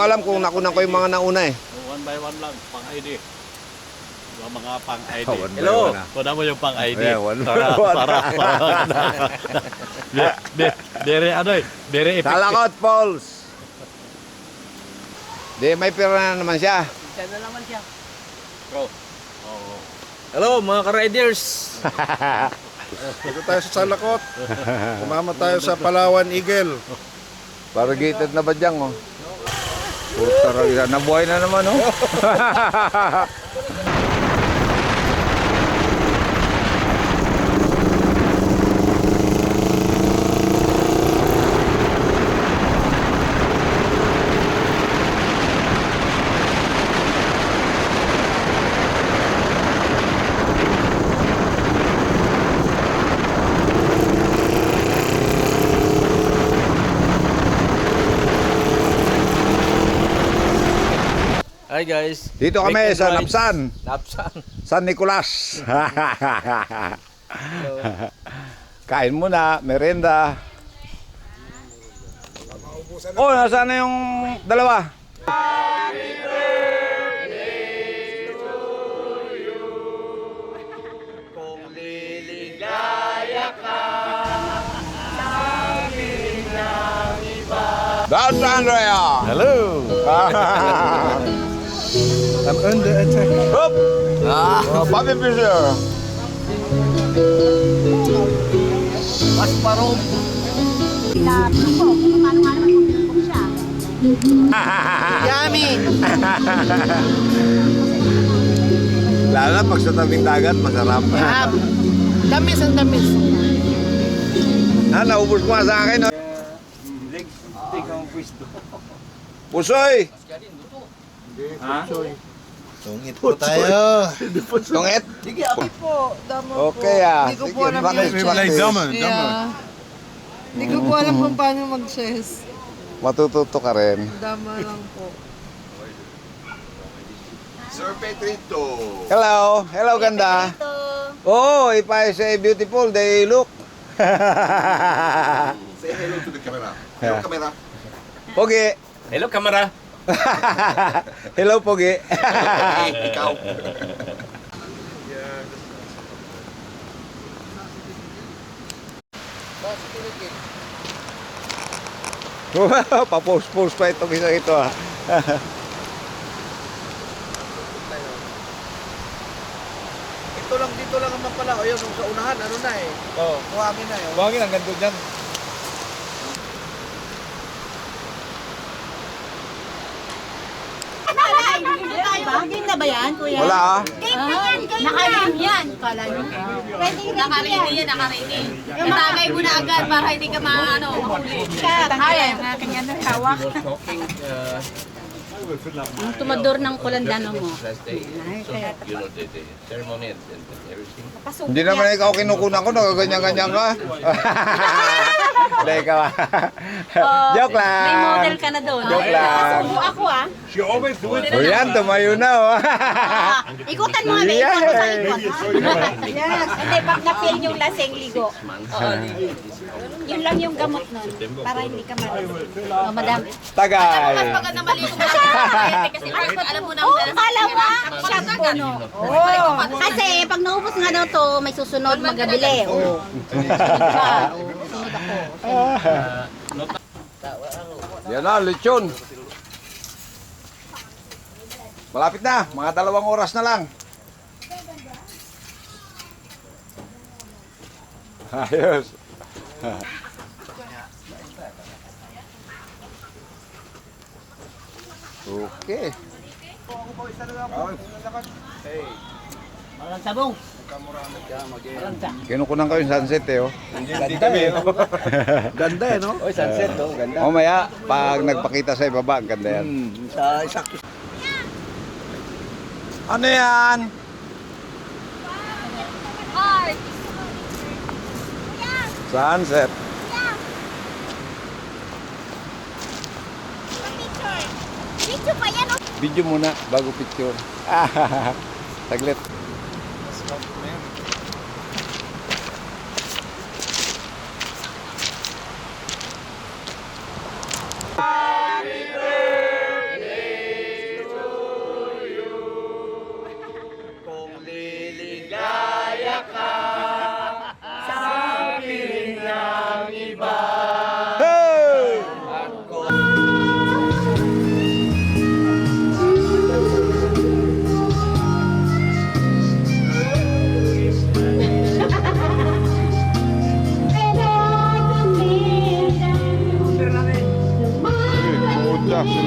alam kung nakunan ko yung mga nauna eh. One by one lang, pang ID. Yung mga pang ID. Oh, one by Hello. one, ah. Kuna mo yung pang ID. Yeah, one by para, one. Very ano eh, very effective. Salakot, Pauls. Di, may pera na naman siya. Siya na naman siya. Bro. Oo. Hello mga ka-riders! Dito tayo sa Salakot. Kumama tayo sa Palawan Eagle. Variegated na ba dyan, oh? Puta rin, nabuhay na naman, oh. Hi guys! Dito kami Weekend sa rides. Napsan. Napsan! San Nicolas. Kain muna, merenda. Oh, nasaan na yung dalawa? That's Andrea. Hello! I'm under attack. Hop. Bobby Fischer. Pasparom! Yummy! Lalo na pag sa tabing dagat, masarap. Yum! Tamis ang tamis. Naubos ko nga sa akin. Oh. Pusoy! Tungit po tayo. Tungit? Hindi po, damo Okay ah. Hindi ko Sige, po alam bakit yung may chess. damon, Hindi ko po alam kung paano mag-chess. Matututo ka rin. Dama lang po. Sir Petrito. Hello. Hello, ganda. Oh, if I say beautiful, they look. Say hello to the camera. Hello, camera. Pogi. Hello kamera! Hello, Pogi. Ikaw. Papost-post pa itong isa ito ah. Dito lang naman pala. O yun, nung sa unahan, ano na eh. Oo. Buhangin na yun. Buhangin ang ganda dyan. Game na ba yan, kuya? Wala ah. Naka-game yan. Kala nyo? Naka-ready yan, naka-ready. Itagay mo na agad para hindi ka mahuli. Kaya, ang aking ano, hawak. Ang tumador ng kulandano mo. Hindi naman ikaw kinukunan ko, nagaganyan-ganyan ka. Hindi, ikaw ah. Joke lang. May model ka na doon. Joke lang. Subo ako ah. O yan, tumayo na oh. Ikutan mo nga, may ikot mo sa ikot. Yes. Hindi, pag na-feel yung laseng ligo. Oo. Yun lang yung gamot nun. Para hindi ka malasing. Oh, madam. Tagay. Pagka maligo ka kasi alam mo na ang kala mo, shampoo no. Kasi pag naubos nga daw to, may susunod magabili. Oh. Sunod ako. Yan na, lechon. Malapit na, mga 2 oras na lang. Ayos. Okay. Walang sabong! Kinukunan ko yung sunset eh. Oh. Ganda eh. Ganda eh, no? Oy, sunset to, ganda. Mamaya, pag nagpakita sa ibaba, ang ganda yan. Sa isakto. Ano yan? Sunset. Picture pa yan. Video muna bago picture. Saglit.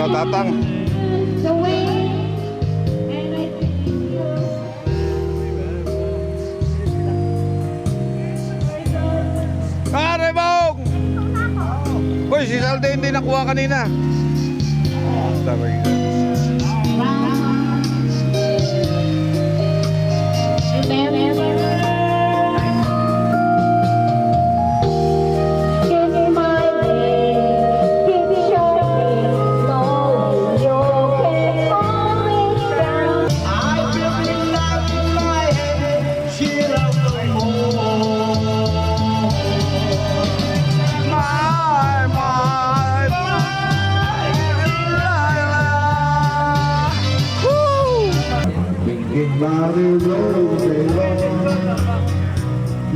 Tatang. Pare Bong! Uy, si Salde hindi nakuha kanina. Sabi.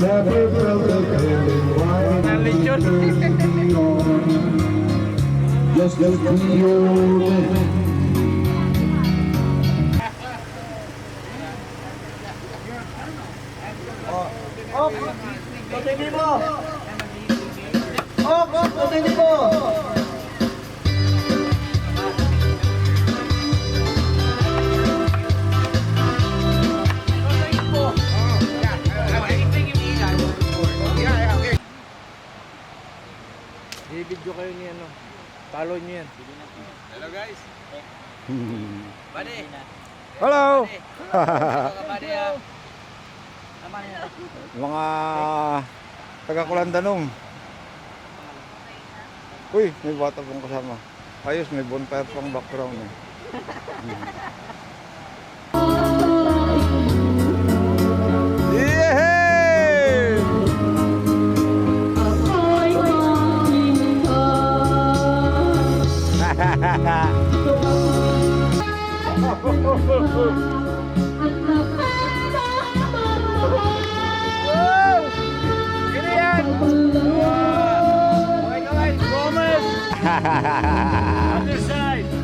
Never felt a feeling just be open. Tutindi mo! Tutindi mo! I-video kayo ni ano. Follow nyo yan. Hello guys. Bade. Hello! Bade ah. Mga taga-Kulandanong. Uy, may bata pong kasama. Ayos, may bonfire pang background eh. Yehey!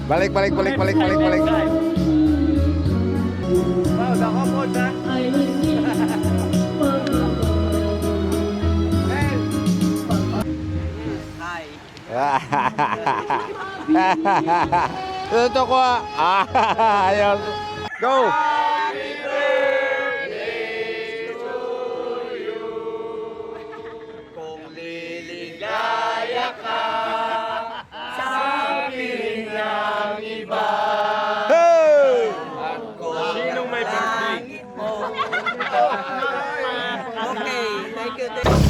Balik. Wow, dako mo na. Ito ko ayos. Go! Kung liligaya ka sa piling ng iba. Hey! Sinong may birthday? Okay, thank you.